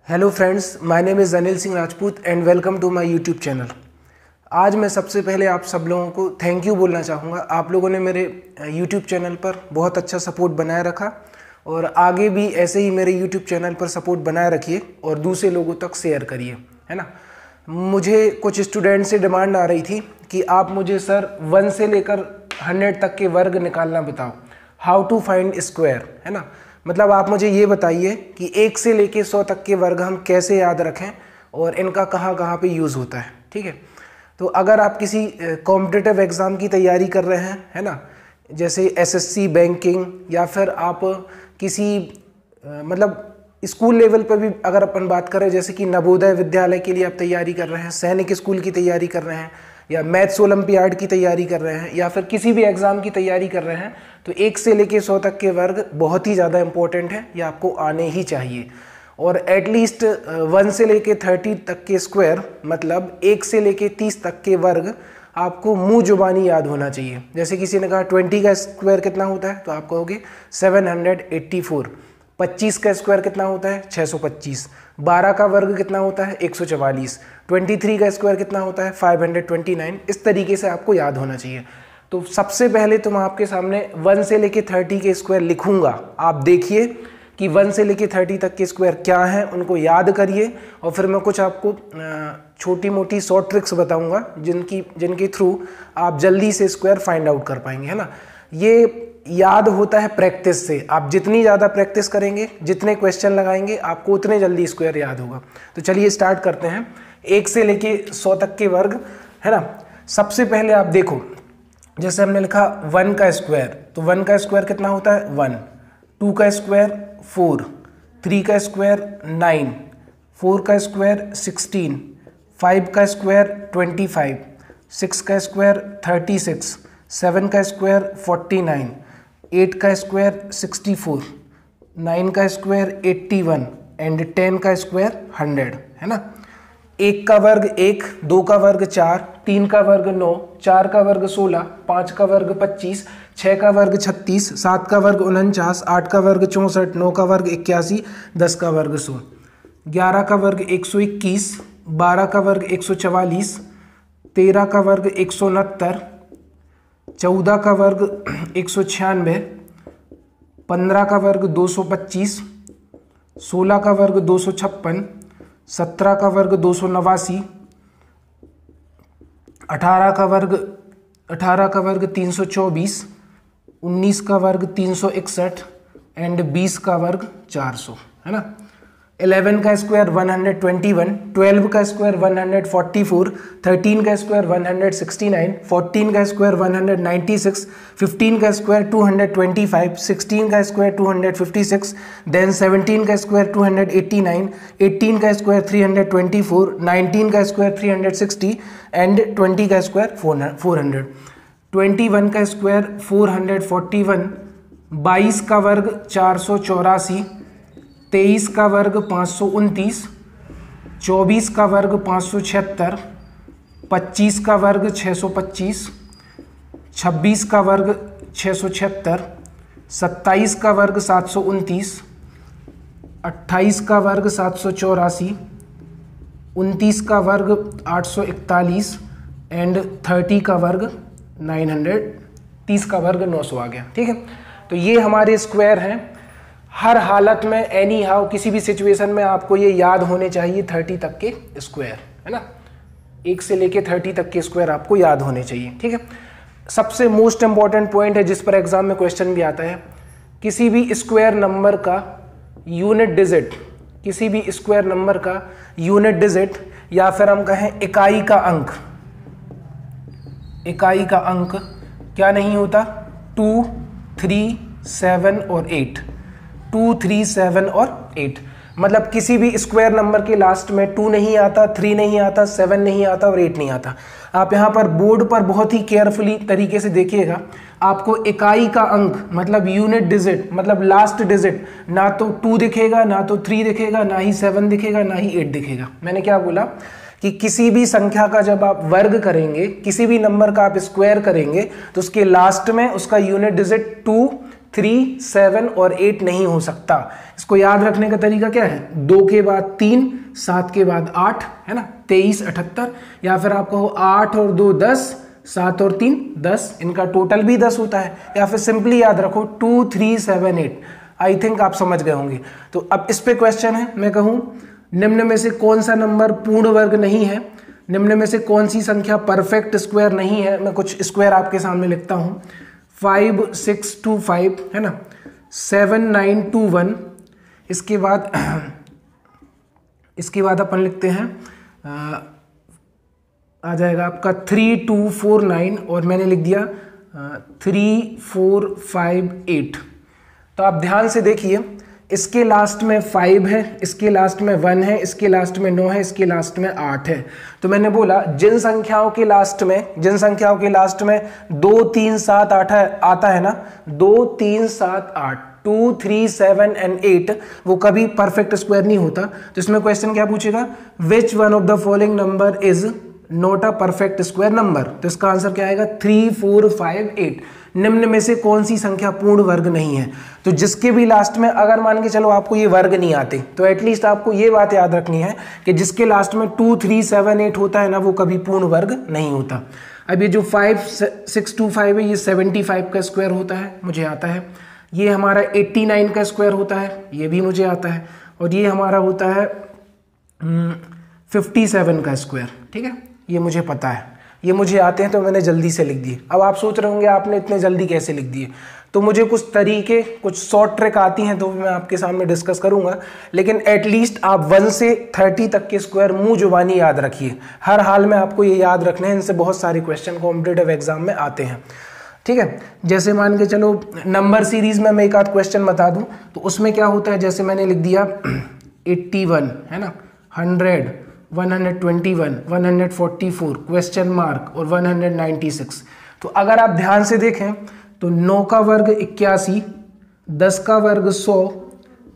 Hello friends, my name is Anil Singh Rajput and welcome to my YouTube channel. आज मैं सबसे पहले आप सब लोगों को थैंक यू बोलना चाहूँगा। आप लोगों ने मेरे यूट्यूब चैनल पर बहुत अच्छा सपोर्ट बनाए रखा और आगे भी ऐसे ही मेरे यूट्यूब चैनल पर सपोर्ट बनाए रखिए और दूसरे लोगों तक शेयर करिए, है ना। मुझे कुछ स्टूडेंट से डिमांड आ रही थी कि आप मुझे सर 1 से लेकर 100 तक के वर्ग निकालना बताओ, हाउ टू फाइंड स्क्वायर, है ना। मतलब आप मुझे ये बताइए कि 1 से लेके 100 तक के वर्ग हम कैसे याद रखें और इनका कहाँ कहाँ पे यूज़ होता है, ठीक है। तो अगर आप किसी कॉम्पिटिटिव एग्ज़ाम की तैयारी कर रहे हैं, है ना, जैसे एसएससी, बैंकिंग, या फिर आप किसी मतलब स्कूल लेवल पर भी अगर अपन बात करें, जैसे कि नवोदय विद्यालय के लिए आप तैयारी कर रहे हैं, सैनिक स्कूल की तैयारी कर रहे हैं, या मैथ्स ओलंपियाड की तैयारी कर रहे हैं, या फिर किसी भी एग्ज़ाम की तैयारी कर रहे हैं, तो 1 से लेके 100 तक के वर्ग बहुत ही ज़्यादा इंपॉर्टेंट है, ये आपको आने ही चाहिए। और एटलीस्ट 1 से लेके 30 तक के स्क्वायर, मतलब 1 से लेके 30 तक के वर्ग आपको मुंह जुबानी याद होना चाहिए। जैसे किसी ने कहा 20 का स्क्वायर कितना होता है, तो आप कहोगे 784। 25 का स्क्वायर कितना होता है, 625। 12 का वर्ग कितना होता है, 144। 23 का स्क्वायर कितना होता है, 529। इस तरीके से आपको याद होना चाहिए। तो सबसे पहले तो मैं आपके सामने 1 से लेके 30 के स्क्वायर लिखूंगा, आप देखिए कि 1 से लेके 30 तक के स्क्वायर क्या हैं, उनको याद करिए। और फिर मैं कुछ आपको छोटी मोटी शॉर्ट ट्रिक्स बताऊंगा जिनके थ्रू आप जल्दी से स्क्वायर फाइंड आउट कर पाएंगे, है ना। ये याद होता है प्रैक्टिस से। आप जितनी ज़्यादा प्रैक्टिस करेंगे, जितने क्वेश्चन लगाएंगे, आपको उतने जल्दी स्क्वायर याद होगा। तो चलिए स्टार्ट करते हैं 1 से लेके 100 तक के वर्ग, है ना। सबसे पहले आप देखो, जैसे हमने लिखा 1 का स्क्वायर, तो 1 का स्क्वायर कितना होता है, 1। 2 का स्क्वायर 4। 3 का स्क्वायर 9। 4 का स्क्वायर 16। 5 का स्क्वायर 25। 6 का स्क्वायर 36। 7 का स्क्वायर 49। 8 का स्क्वायर 64। 9 का स्क्वायर 81 एंड 10 का स्क्वायर 100, है ना। 1 का वर्ग 1, 2 का वर्ग 4, 3 का वर्ग 9, 4 का वर्ग 16, 5 का वर्ग 25, 6 का वर्ग 36, 7 का वर्ग 49, 8 का वर्ग 64, 9 का वर्ग 81, 10 का वर्ग 100, 11 का वर्ग 121, 12 का वर्ग 144, 13 का वर्ग 169, 14 का वर्ग 196, 15 का वर्ग 225, 16 का वर्ग 256, 17 का वर्ग 289, 18 का वर्ग 324, 19 का वर्ग 361 एंड 20 का वर्ग 400, है ना। 11 का स्क्वायर 121, 12 का स्क्वायर 144, 13 का स्क्वायर 169, 14 का स्क्वायर 196, 15 का स्क्वायर 225, 16 का स्क्वायर 256, देन 17 का स्क्वायर 289, 18 का स्क्वायर 324, 19 का स्क्वायर 360 एंड 20 का स्क्वायर 400। 21 का स्क्वायर 441, 22 का वर्ग 484, 23 का वर्ग 529, 24 का वर्ग 576, 25 का वर्ग 625, 26 का वर्ग 676, 27 का वर्ग 729, 28 का वर्ग 784, 29 का वर्ग 841 एंड 30 का वर्ग 900, 30 का वर्ग 900 आ गया, ठीक है। तो ये हमारे स्क्वायर हैं। हर हालत में, एनी हाउ, किसी भी सिचुएशन में आपको ये याद होने चाहिए 30 तक के स्क्वायर, है ना। 1 से लेके 30 तक के स्क्वायर आपको याद होने चाहिए, ठीक है। सबसे मोस्ट इंपॉर्टेंट पॉइंट है जिस पर एग्जाम में क्वेश्चन भी आता है, किसी भी स्क्वायर नंबर का यूनिट डिजिट, किसी भी स्क्वायर नंबर का यूनिट डिजिट, या फिर हम कहें इकाई का अंक, इकाई का अंक क्या नहीं होता, 2, 3, 7 और 8। 2, 3, 7 और 8, मतलब किसी भी स्क्वायर नंबर के लास्ट में 2 नहीं आता, 3 नहीं आता, 7 नहीं आता और 8 नहीं आता। आप यहाँ पर बोर्ड पर बहुत ही केयरफुली तरीके से देखिएगा, आपको इकाई का अंक मतलब यूनिट डिजिट, मतलब लास्ट डिजिट, ना तो 2 दिखेगा, ना तो 3 दिखेगा, ना ही 7 दिखेगा, ना ही 8 दिखेगा। मैंने क्या बोला कि किसी भी संख्या का जब आप वर्ग करेंगे, किसी भी नंबर का आप स्क्वायर करेंगे, तो उसके लास्ट में उसका यूनिट डिजिट 2, 3, 7 और 8 नहीं हो सकता। इसको याद रखने का तरीका क्या है, 2 के बाद 3, 7 के बाद 8, है ना, 23, 78, या फिर आप कहो 8 और 2 10, 7 और 3 10, इनका टोटल भी 10 होता है। या फिर सिंपली याद रखो 2, 3, 7, 8। आई थिंक आप समझ गए होंगे। तो अब इस पे क्वेश्चन है, मैं कहूँ निम्न में से कौन सा नंबर पूर्ण वर्ग नहीं है, निम्न में से कौन सी संख्या परफेक्ट स्क्वायर नहीं है। मैं कुछ स्क्वायर आपके सामने लिखता हूँ, 5, 6, 2, 5, है ना, 7, 9, 2, 1। इसके बाद अपन लिखते हैं आ जाएगा आपका 3, 2, 4, 9 और मैंने लिख दिया 3, 4, 5, 8। तो आप ध्यान से देखिए, इसके लास्ट में 5 है, इसके लास्ट में 1 है, इसके लास्ट में 9 है, इसके लास्ट में 8 है। तो मैंने बोला जिन संख्याओं के लास्ट में 2, 3, 7, 8 आता है ना, 2, 3, 7, 8, 2, 3, 7 एंड 8, वो कभी परफेक्ट स्क्वायर नहीं होता। तो इसमें क्वेश्चन क्या पूछेगा, which one of the following number is not a perfect square number. तो इसका आंसर क्या आएगा, 3, 4, 5, 8। निम्न में से कौन सी संख्या पूर्ण वर्ग नहीं है। तो जिसके भी लास्ट में, अगर मान के चलो आपको ये वर्ग नहीं आते, तो एटलीस्ट आपको ये बात याद रखनी है कि जिसके लास्ट में 2, 3, 7, 8 होता है ना, वो कभी पूर्ण वर्ग नहीं होता। अब ये जो 5, 6, 2, 5 है, ये 75 का स्क्वायर होता है, मुझे आता है। ये हमारा 89 का स्क्वायर होता है, ये भी मुझे आता है। और ये हमारा होता है 57 का स्क्वायर, ठीक है, ये मुझे पता है, ये मुझे आते हैं, तो मैंने जल्दी से लिख दिए। अब आप सोच रहे होंगे आपने इतने जल्दी कैसे लिख दिए। तो मुझे कुछ तरीके, कुछ शॉर्ट ट्रिक आती हैं, तो मैं आपके सामने डिस्कस करूंगा। लेकिन एटलीस्ट आप 1 से 30 तक के स्क्वायर मुंह जुबानी याद रखिए। हर हाल में आपको ये याद रखने हैं, इनसे बहुत सारे क्वेश्चन कॉम्पिटिटिव एग्जाम में आते हैं, ठीक है। जैसे मान के चलो नंबर सीरीज में मैं एक आध क्वेश्चन बता दूं, तो उसमें क्या होता है, जैसे मैंने लिख दिया 81, है ना, 100, 121, 144, क्वेश्चन मार्क और 196। तो अगर आप ध्यान से देखें तो 9 का वर्ग 81, 10 का वर्ग 100,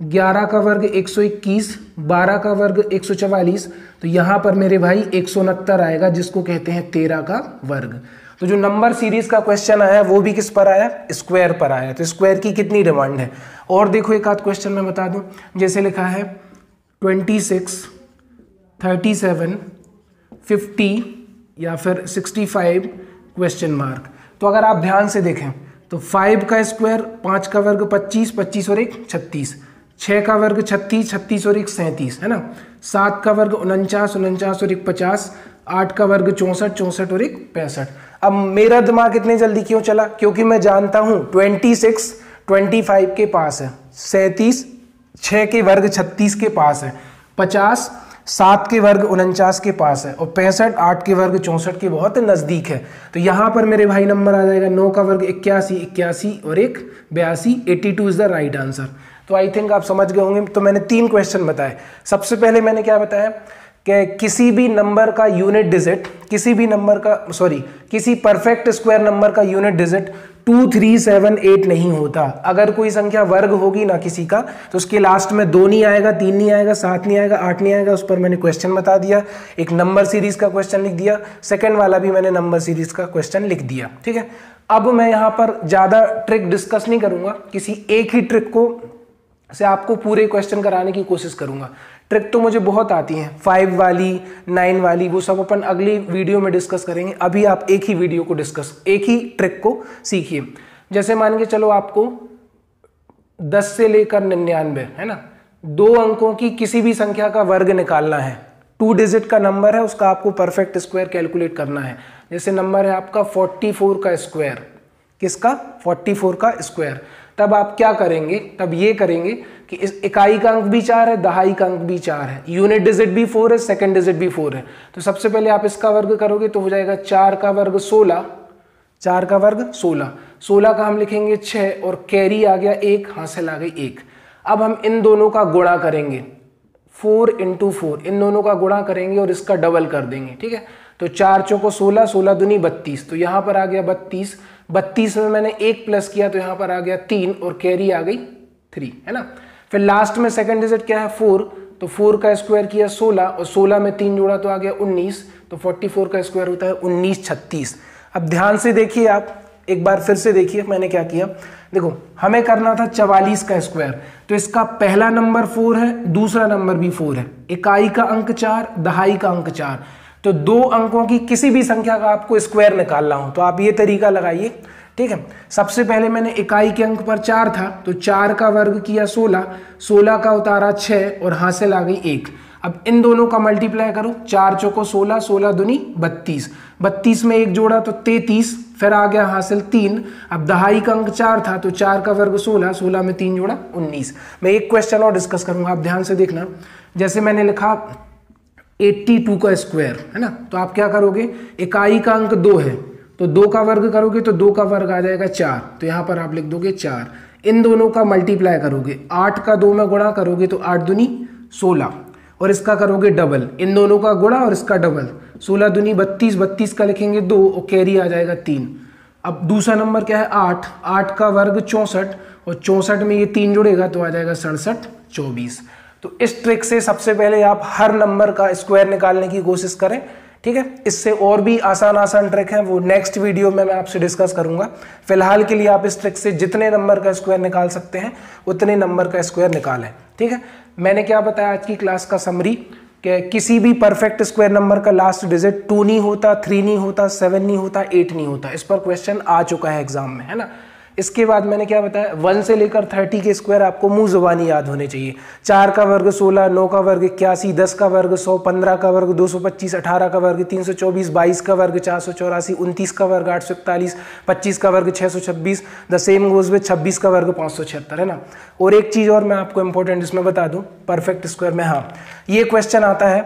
11 का वर्ग 121, 12 का वर्ग 144, तो यहाँ पर मेरे भाई 169 आएगा, जिसको कहते हैं 13 का वर्ग। तो जो नंबर सीरीज का क्वेश्चन आया वो भी किस पर आया, स्क्वायर पर आया। तो स्क्वायर की कितनी डिमांड है। और देखो एक आध क्वेश्चन मैं बता दूं, जैसे लिखा है 26, 37, 50 या फिर 65 क्वेश्चन मार्क। तो अगर आप ध्यान से देखें तो 5 का स्क्वायर, 5 का वर्ग 25, 25 और 1 36, 6 का वर्ग 36, 36 और 1 37, है ना, 7 का वर्ग 49, 49 और 1 50, 8 का वर्ग 64, 64 और 1 65। अब मेरा दिमाग इतने जल्दी क्यों चला, क्योंकि मैं जानता हूं 26 25 के पास है, 37 6 के वर्ग 36 के पास है, 50 7 के वर्ग 49 के पास है, और 65 8 के वर्ग 64 के बहुत नजदीक है। तो यहां पर मेरे भाई नंबर आ जाएगा 9 का वर्ग 81, 81 और 1 82, 82 इज द राइट आंसर। तो आई थिंक आप समझ गए होंगे। तो मैंने 3 क्वेश्चन बताए। सबसे पहले मैंने क्या बताया कि किसी भी नंबर का यूनिट डिजिट, किसी परफेक्ट स्क्वायर नंबर का यूनिट डिजिट 2, 3, 7, 8 नहीं होता। अगर कोई संख्या वर्ग होगी ना किसी का, तो उसके लास्ट में 2 नहीं आएगा, 3 नहीं आएगा, 7 नहीं आएगा, 8 नहीं आएगा। उस पर मैंने क्वेश्चन बता दिया, एक नंबर सीरीज का क्वेश्चन लिख दिया, सेकंड वाला भी मैंने नंबर सीरीज का क्वेश्चन लिख दिया, ठीक है। अब मैं यहाँ पर ज़्यादा ट्रिक डिस्कस नहीं करूँगा, किसी एक ही ट्रिक को से आपको पूरे क्वेश्चन कराने की कोशिश करूँगा। ट्रिक तो मुझे बहुत आती हैं, 5 वाली, 9 वाली, वो सब अपन अगली वीडियो में डिस्कस करेंगे। अभी आप एक ही ट्रिक को सीखिए। जैसे मान के चलो आपको 10 से लेकर 99, है ना, 2 अंकों की किसी भी संख्या का वर्ग निकालना है। 2 डिजिट का नंबर है, उसका आपको परफेक्ट स्क्वायर कैलकुलेट करना है। जैसे नंबर है आपका 44 का स्क्वायर, किसका, 44 का स्क्वायर। तब आप क्या करेंगे, तब ये करेंगे कि इस इकाई का अंक भी 4 है, दहाई का अंक भी 4 है, यूनिट डिजिट भी 4 है, सेकंड डिजिट भी 4 है। तो सबसे पहले आप इसका वर्ग करोगे तो हो जाएगा 4 का वर्ग 16, 4 का वर्ग 16, 16 का हम लिखेंगे 6 और कैरी आ गया 1, हासिल आ गई 1। अब हम इन दोनों का गुणा करेंगे, 4 × 4, इन दोनों का गुणा करेंगे और इसका डबल कर देंगे, ठीक है। तो 4 चौको 16, 16 दूनी 32, तो यहाँ पर आ गया 32, 32 में मैंने 1 प्लस किया तो यहाँ पर आ गया 3 और कैरी आ गई 3, है ना। फिर लास्ट में सेकंड डिजिट क्या है 4, तो 4 का स्क्वायर किया 16 और 16 में 3 जोड़ा तो आ गया 19, तो 44 का स्क्वायर होता है 19 36। अब ध्यान से देखिए आप, एक बार फिर से देखिए मैंने क्या किया। देखो हमें करना था 44 का स्क्वायर, तो इसका पहला नंबर 4 है, दूसरा नंबर भी 4 है, इकाई का अंक 4, दहाई का अंक 4, तो 2 अंकों की किसी भी संख्या का आपको स्क्वायर निकालना हो तो आप ये तरीका लगाइए। ठीक है, सबसे पहले मैंने इकाई के अंक पर 4 था तो 4 का वर्ग किया 16, 16 का उतारा 6 और हासिल आ गई 1। अब इन दोनों का मल्टीप्लाई करो, 4 चौको 16, 16 दूनी 32, 32 में 1 जोड़ा तो 33, फिर आ गया हासिल 3। अब दहाई का अंक 4 था तो 4 का वर्ग 16, 16 में 3 जोड़ा 19। मैं एक क्वेश्चन और डिस्कस करूंगा, आप ध्यान से देखना। जैसे मैंने लिखा 82 का स्क्वायर है ना, तो आप क्या करोगे, इकाई का अंक 2 है तो 2 का वर्ग करोगे तो 2 का वर्ग आ जाएगा 4, तो यहाँ पर आप लिख दोगे 4। इन दोनों का मल्टीप्लाई करोगे, 8 का 2 में गुणा करोगे तो 8 दूनी 16 और इसका करोगे डबल, इन दोनों का गुणा और इसका डबल, 16 दूनी 32, 32 का लिखेंगे 2 और कैरी आ जाएगा 3। अब दूसरा नंबर क्या है 8, 8 का वर्ग 64 और 64 में ये 3 जुड़ेगा तो आ जाएगा 67, 24। तो इस ट्रिक से सबसे पहले आप हर नंबर का स्क्वायर निकालने की कोशिश करें। ठीक है, इससे और भी आसान ट्रिक है वो नेक्स्ट वीडियो में मैं आपसे डिस्कस करूंगा। फिलहाल के लिए आप इस ट्रिक से जितने नंबर का स्क्वायर निकाल सकते हैं उतने नंबर का स्क्वायर निकालें। ठीक है, मैंने क्या बताया आज की क्लास का समरी, कि किसी भी परफेक्ट स्क्वायर नंबर का लास्ट डिजिट 2 नहीं होता, 3 नहीं होता, 7 नहीं होता, 8 नहीं होता। इस पर क्वेश्चन आ चुका है एग्जाम में, है ना। इसके बाद मैंने क्या बताया, 1 से लेकर 30 के स्क्वायर आपको मुंह जुबानी याद होने चाहिए। 4 का वर्ग 16, 9 का वर्ग 81, 10 का वर्ग 100, 15 का वर्ग 225, 18 का वर्ग 324, 22 का वर्ग 484, 29 का वर्ग 841, 25 का वर्ग 626, द सेम गोज विद 26 का वर्ग 576, है ना। और एक चीज़ और मैं आपको इंपॉर्टेंट इसमें बता दूं परफेक्ट स्क्वायर में, हाँ ये क्वेश्चन आता है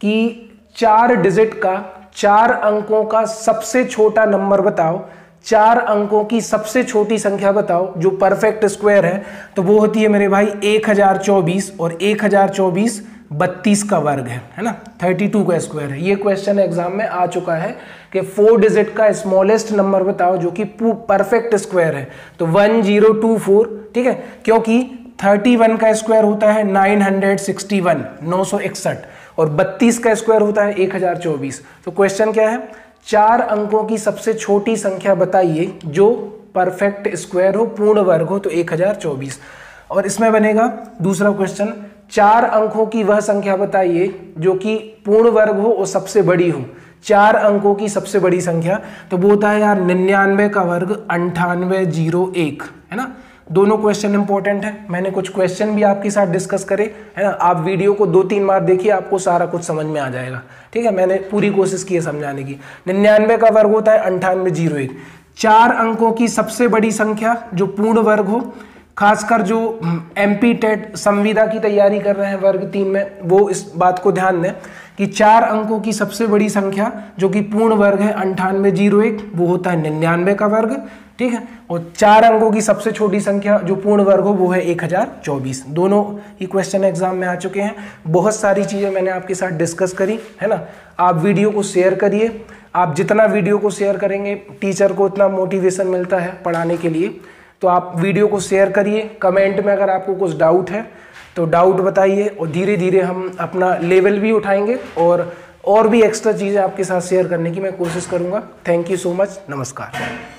कि 4 डिजिट का 4 अंकों का सबसे छोटा नंबर बताओ, 4 अंकों की सबसे छोटी संख्या बताओ जो परफेक्ट स्क्वायर है, तो वो होती है मेरे भाई 1024 और 1024 32 का वर्ग है ना, 32 का स्क्वायर है। ये क्वेश्चन एग्जाम में आ चुका है कि 4 डिजिट का स्मॉलेस्ट नंबर बताओ जो कि परफेक्ट स्क्वायर है, तो 1024। ठीक है, क्योंकि 31 का स्क्वायर होता है 961 961 और 32 का स्क्वायर होता है 1024। तो क्वेश्चन क्या है, 4 अंकों की सबसे छोटी संख्या बताइए जो परफेक्ट स्क्वायर हो, पूर्ण वर्ग हो, तो 1024। और इसमें बनेगा दूसरा क्वेश्चन, 4 अंकों की वह संख्या बताइए जो कि पूर्ण वर्ग हो और सबसे बड़ी हो। 4 अंकों की सबसे बड़ी संख्या, तो वो होता है यार 99 का वर्ग 9801, है ना। दोनों क्वेश्चन इंपॉर्टेंट है, मैंने कुछ क्वेश्चन भी आपके साथ डिस्कस करे, है ना। आप वीडियो को 2-3 बार देखिए, आपको सारा कुछ समझ में आ जाएगा। ठीक है, मैंने पूरी कोशिश की है समझाने की। 99 का वर्ग होता है 9801। 4 अंकों की सबसे बड़ी संख्या जो पूर्ण वर्ग हो, खासकर जो MP टेट संविदा की तैयारी कर रहे हैं वर्ग 3 में, वो इस बात को ध्यान दें कि 4 अंकों की सबसे बड़ी संख्या जो कि पूर्ण वर्ग है 9801, वो होता है 99 का वर्ग। ठीक है, और 4 अंकों की सबसे छोटी संख्या जो पूर्ण वर्ग हो वो है 1024। दोनों ही क्वेश्चन एग्जाम में आ चुके हैं। बहुत सारी चीज़ें मैंने आपके साथ डिस्कस करी, है ना। आप वीडियो को शेयर करिए, आप जितना वीडियो को शेयर करेंगे टीचर को उतना मोटिवेशन मिलता है पढ़ाने के लिए। तो आप वीडियो को शेयर करिए, कमेंट में अगर आपको कुछ डाउट है तो डाउट बताइए, और धीरे धीरे हम अपना लेवल भी उठाएंगे और भी एक्स्ट्रा चीज़ें आपके साथ शेयर करने की मैं कोशिश करूँगा। थैंक यू सो मच, नमस्कार।